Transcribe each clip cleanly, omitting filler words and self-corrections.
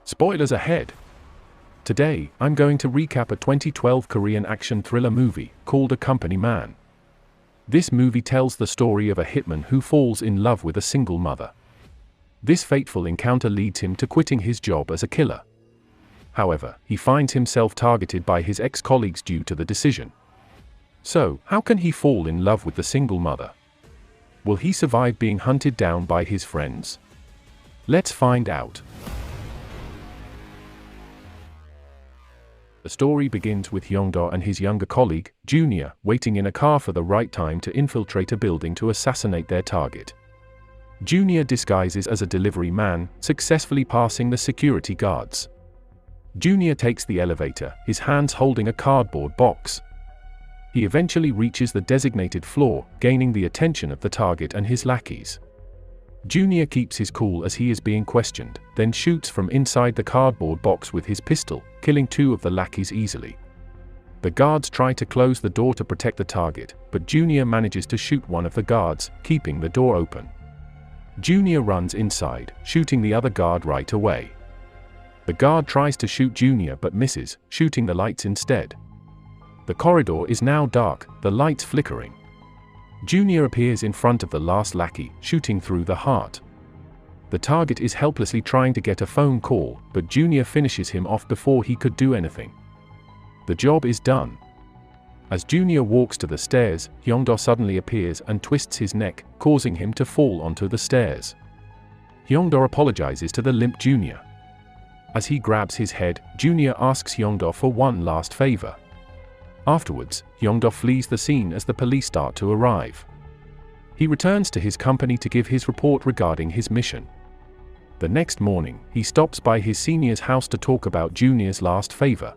Spoilers ahead! Today, I'm going to recap a 2012 Korean action thriller movie called A Company Man. This movie tells the story of a hitman who falls in love with a single mother. This fateful encounter leads him to quitting his job as a killer. However, he finds himself targeted by his ex-colleagues due to the decision. So, how can he fall in love with the single mother? Will he survive being hunted down by his friends? Let's find out. The story begins with Hyung-do and his younger colleague, Junior, waiting in a car for the right time to infiltrate a building to assassinate their target. Junior disguises as a delivery man, successfully passing the security guards. Junior takes the elevator, his hands holding a cardboard box. He eventually reaches the designated floor, gaining the attention of the target and his lackeys. Junior keeps his cool as he is being questioned, then shoots from inside the cardboard box with his pistol, killing 2 of the lackeys easily. The guards try to close the door to protect the target, but Junior manages to shoot one of the guards, keeping the door open. Junior runs inside, shooting the other guard right away. The guard tries to shoot Junior but misses, shooting the lights instead. The corridor is now dark, the lights flickering. Junior appears in front of the last lackey, shooting through the heart. The target is helplessly trying to get a phone call, but Junior finishes him off before he could do anything. The job is done. As Junior walks to the stairs, Hyung-do suddenly appears and twists his neck, causing him to fall onto the stairs. Hyung-do apologizes to the limp Junior. As he grabs his head, Junior asks Hyung-do for one last favor. Afterwards, Hyung-do flees the scene as the police start to arrive. He returns to his company to give his report regarding his mission. The next morning, he stops by his senior's house to talk about Junior's last favor.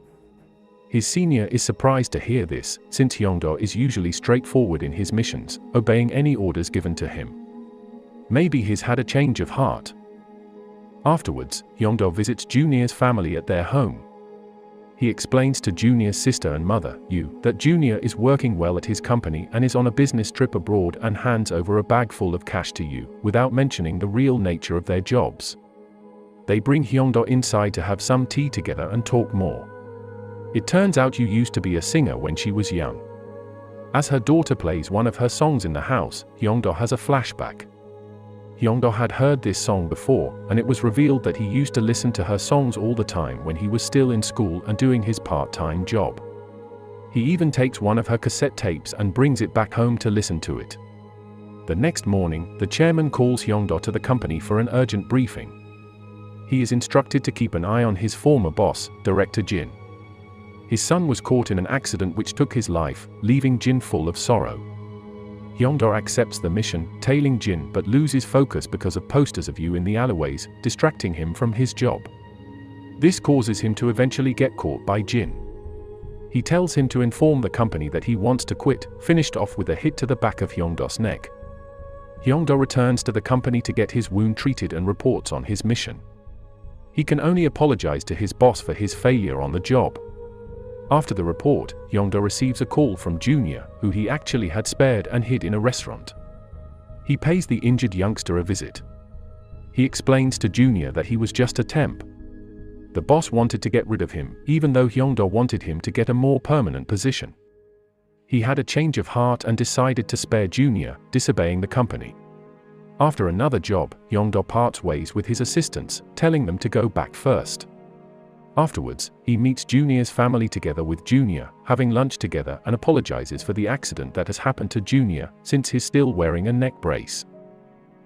His senior is surprised to hear this, since Hyung-do is usually straightforward in his missions, obeying any orders given to him. Maybe he's had a change of heart. Afterwards, Hyung-do visits Junior's family at their home. He explains to Junior's sister and mother, Yoo, that Junior is working well at his company and is on a business trip abroad, and hands over a bag full of cash to Yoo, without mentioning the real nature of their jobs. They bring Hyung-do inside to have some tea together and talk more. It turns out Yoo used to be a singer when she was young. As her daughter plays one of her songs in the house, Hyung-do has a flashback. Hyung-do had heard this song before, and it was revealed that he used to listen to her songs all the time when he was still in school and doing his part-time job. He even takes one of her cassette tapes and brings it back home to listen to it. The next morning, the chairman calls Hyung-do to the company for an urgent briefing. He is instructed to keep an eye on his former boss, Director Jin. His son was caught in an accident which took his life, leaving Jin full of sorrow. Hyung-do accepts the mission, tailing Jin, but loses focus because of posters of Yoo in the alleyways, distracting him from his job. This causes him to eventually get caught by Jin. He tells him to inform the company that he wants to quit, finished off with a hit to the back of Hyung-do's neck. Hyung-do returns to the company to get his wound treated and reports on his mission. He can only apologize to his boss for his failure on the job. After the report, Hyung-do receives a call from Junior, who he actually had spared and hid in a restaurant. He pays the injured youngster a visit. He explains to Junior that he was just a temp. The boss wanted to get rid of him, even though Hyung-do wanted him to get a more permanent position. He had a change of heart and decided to spare Junior, disobeying the company. After another job, Hyung-do parts ways with his assistants, telling them to go back first. Afterwards, he meets Junior's family together with Junior, having lunch together, and apologizes for the accident that has happened to Junior, since he's still wearing a neck brace.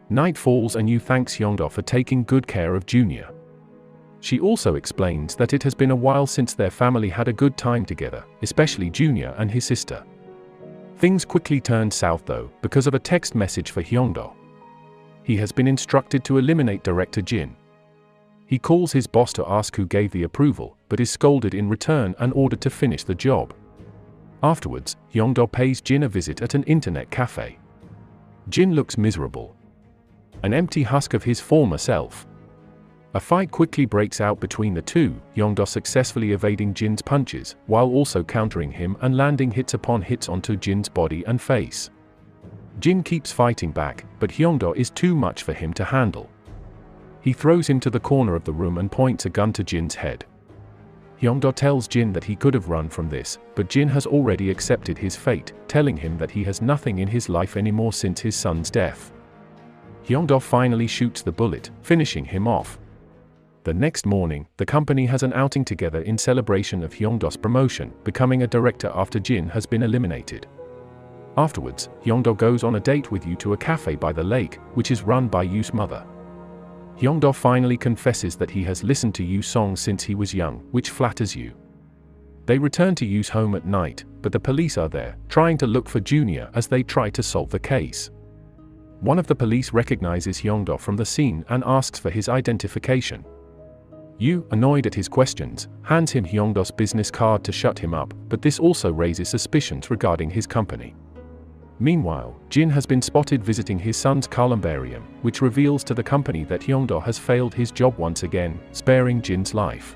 Night falls and Yoo thanks Hyung-do for taking good care of Junior. She also explains that it has been a while since their family had a good time together, especially Junior and his sister. Things quickly turn south though, because of a text message for Hyung-do. He has been instructed to eliminate Director Jin. He calls his boss to ask who gave the approval, but is scolded in return and ordered to finish the job. Afterwards, Hyung-do pays Jin a visit at an internet cafe. Jin looks miserable. An empty husk of his former self. A fight quickly breaks out between the two, Hyung-do successfully evading Jin's punches, while also countering him and landing hits upon hits onto Jin's body and face. Jin keeps fighting back, but Hyung-do is too much for him to handle. He throws him to the corner of the room and points a gun to Jin's head. Hyung-do tells Jin that he could have run from this, but Jin has already accepted his fate, telling him that he has nothing in his life anymore since his son's death. Hyung-do finally shoots the bullet, finishing him off. The next morning, the company has an outing together in celebration of Hyung-do's promotion, becoming a director after Jin has been eliminated. Afterwards, Hyung-do goes on a date with Yoo to a cafe by the lake, which is run by Yoo's mother. Hyung-do finally confesses that he has listened to Yoo's songs since he was young, which flatters Yoo. They return to Yoo's home at night, but the police are there, trying to look for Junior as they try to solve the case. One of the police recognizes Hyung-do from the scene and asks for his identification. Yoo, annoyed at his questions, hands him Hyung-do's business card to shut him up, but this also raises suspicions regarding his company. Meanwhile, Jin has been spotted visiting his son's columbarium, which reveals to the company that Hyung-do has failed his job once again, sparing Jin's life.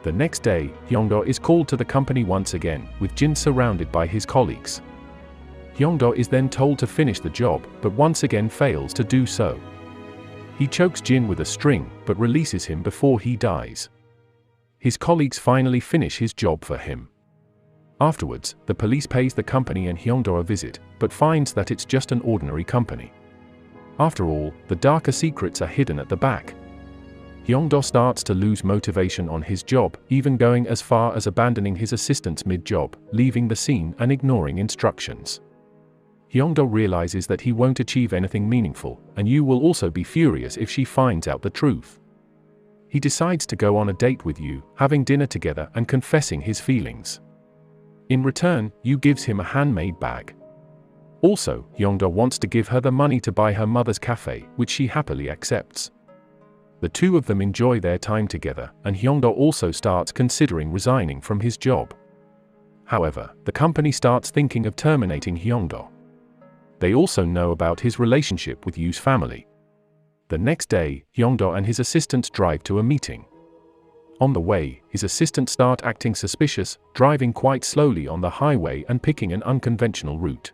The next day, Hyung-do is called to the company once again, with Jin surrounded by his colleagues. Hyung-do is then told to finish the job, but once again fails to do so. He chokes Jin with a string, but releases him before he dies. His colleagues finally finish his job for him. Afterwards, the police pays the company and Hyung-do a visit, but finds that it's just an ordinary company. After all, the darker secrets are hidden at the back. Hyung-do starts to lose motivation on his job, even going as far as abandoning his assistants mid-job, leaving the scene and ignoring instructions. Hyung-do realizes that he won't achieve anything meaningful, and Yoo will also be furious if she finds out the truth. He decides to go on a date with Yoo, having dinner together and confessing his feelings. In return, Yoo gives him a handmade bag. Also, Hyung-do wants to give her the money to buy her mother's cafe, which she happily accepts. The two of them enjoy their time together, and Hyung-do also starts considering resigning from his job. However, the company starts thinking of terminating Hyung-do. They also know about his relationship with Yoo's family. The next day, Hyung-do and his assistants drive to a meeting. On the way, his assistants start acting suspicious, driving quite slowly on the highway and picking an unconventional route.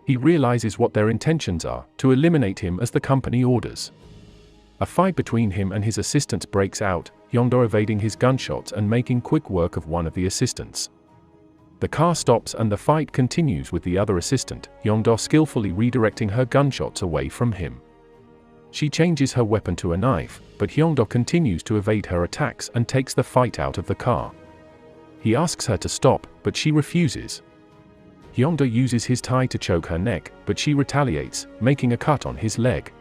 He realizes what their intentions are, to eliminate him as the company orders. A fight between him and his assistants breaks out, Hyung-do evading his gunshots and making quick work of one of the assistants. The car stops and the fight continues with the other assistant, Hyung-do skillfully redirecting her gunshots away from him. She changes her weapon to a knife, but Hyung-do continues to evade her attacks and takes the fight out of the car. He asks her to stop, but she refuses. Hyung-do uses his tie to choke her neck, but she retaliates, making a cut on his leg.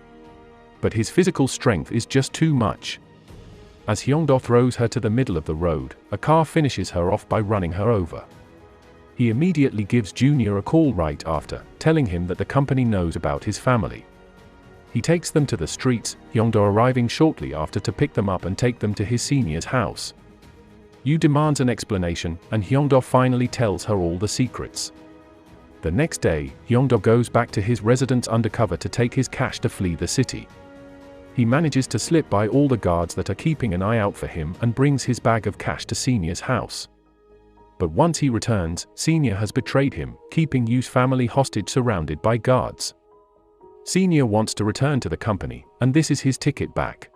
But his physical strength is just too much. As Hyung-do throws her to the middle of the road, a car finishes her off by running her over. He immediately gives Junior a call right after, telling him that the company knows about his family. He takes them to the streets, Hyung-do arriving shortly after to pick them up and take them to his senior's house. Yoo demands an explanation, and Hyung-do finally tells her all the secrets. The next day, Hyung-do goes back to his residence undercover to take his cash to flee the city. He manages to slip by all the guards that are keeping an eye out for him and brings his bag of cash to Senior's house. But once he returns, Senior has betrayed him, keeping Yoo's family hostage surrounded by guards. Senior wants to return to the company, and this is his ticket back.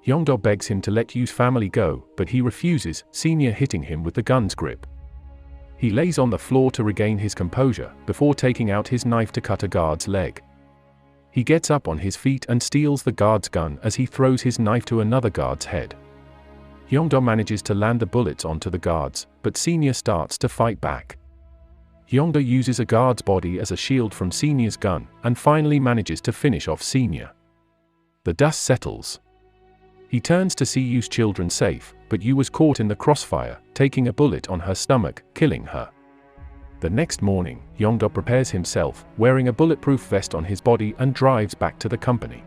Hyung-do begs him to let Yoo's family go, but he refuses, Senior hitting him with the gun's grip. He lays on the floor to regain his composure, before taking out his knife to cut a guard's leg. He gets up on his feet and steals the guard's gun as he throws his knife to another guard's head. Hyung-do manages to land the bullets onto the guards, but Senior starts to fight back. Hyung-do uses a guard's body as a shield from Senior's gun, and finally manages to finish off Senior. The dust settles. He turns to see Yoo's children safe, but Yoo was caught in the crossfire, taking a bullet on her stomach, killing her. The next morning, Hyung-do prepares himself, wearing a bulletproof vest on his body and drives back to the company.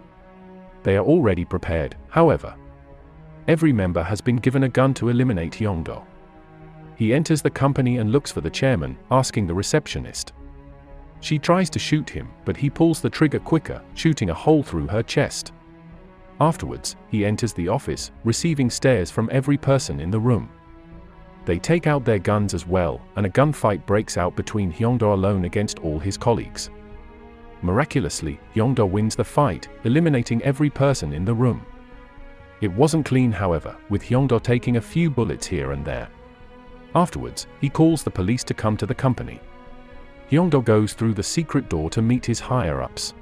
They are already prepared, however. Every member has been given a gun to eliminate Hyung-do. He enters the company and looks for the chairman, asking the receptionist. She tries to shoot him, but he pulls the trigger quicker, shooting a hole through her chest. Afterwards, he enters the office, receiving stares from every person in the room. They take out their guns as well, and a gunfight breaks out between Hyung-do alone against all his colleagues. Miraculously, Hyung-do wins the fight, eliminating every person in the room. It wasn't clean, however, with Hyung-do taking a few bullets here and there. Afterwards, he calls the police to come to the company. Hyung-do goes through the secret door to meet his higher-ups.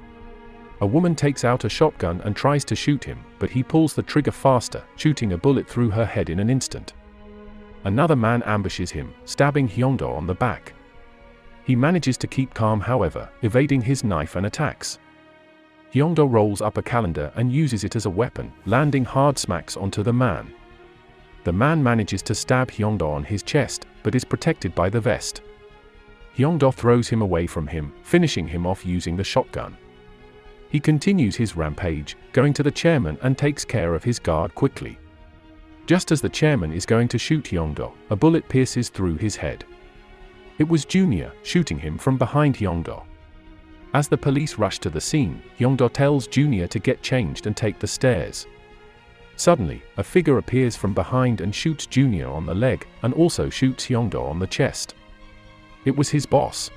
A woman takes out a shotgun and tries to shoot him, but he pulls the trigger faster, shooting a bullet through her head in an instant. Another man ambushes him, stabbing Hyung-do on the back. He manages to keep calm, however, evading his knife and attacks. Hyung-do rolls up a calendar and uses it as a weapon, landing hard smacks onto the man. The man manages to stab Hyung-do on his chest, but is protected by the vest. Hyung-do throws him away from him, finishing him off using the shotgun. He continues his rampage, going to the chairman and takes care of his guard quickly. Just as the chairman is going to shoot Hyung-do, a bullet pierces through his head. It was Junior, shooting him from behind Hyung-do. As the police rush to the scene, Hyung-do tells Junior to get changed and take the stairs. Suddenly, a figure appears from behind and shoots Junior on the leg, and also shoots Hyung-do on the chest. It was his boss.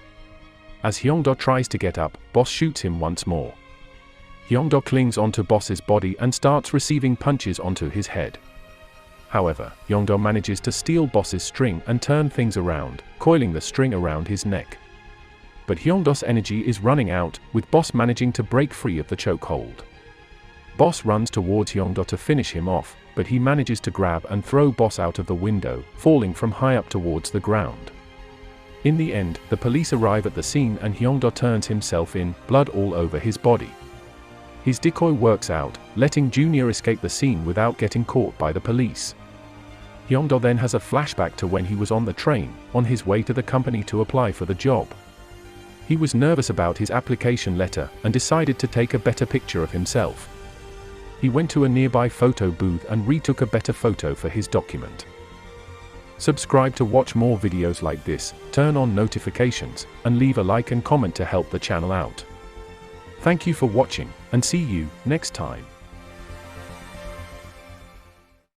As Hyung-do tries to get up, boss shoots him once more. Hyung-do clings onto boss's body and starts receiving punches onto his head. However, Hyung-do manages to steal boss's string and turn things around, coiling the string around his neck. But Hyung-do's energy is running out, with boss managing to break free of the chokehold. Boss runs towards Hyung-do to finish him off, but he manages to grab and throw boss out of the window, falling from high up towards the ground. In the end, the police arrive at the scene and Hyung-do turns himself in, blood all over his body. His decoy works out, letting Junior escape the scene without getting caught by the police. Hyung-do then has a flashback to when he was on the train, on his way to the company to apply for the job. He was nervous about his application letter and decided to take a better picture of himself. He went to a nearby photo booth and retook a better photo for his document. Subscribe to watch more videos like this, turn on notifications, and leave a like and comment to help the channel out. Thank you for watching, and see you next time.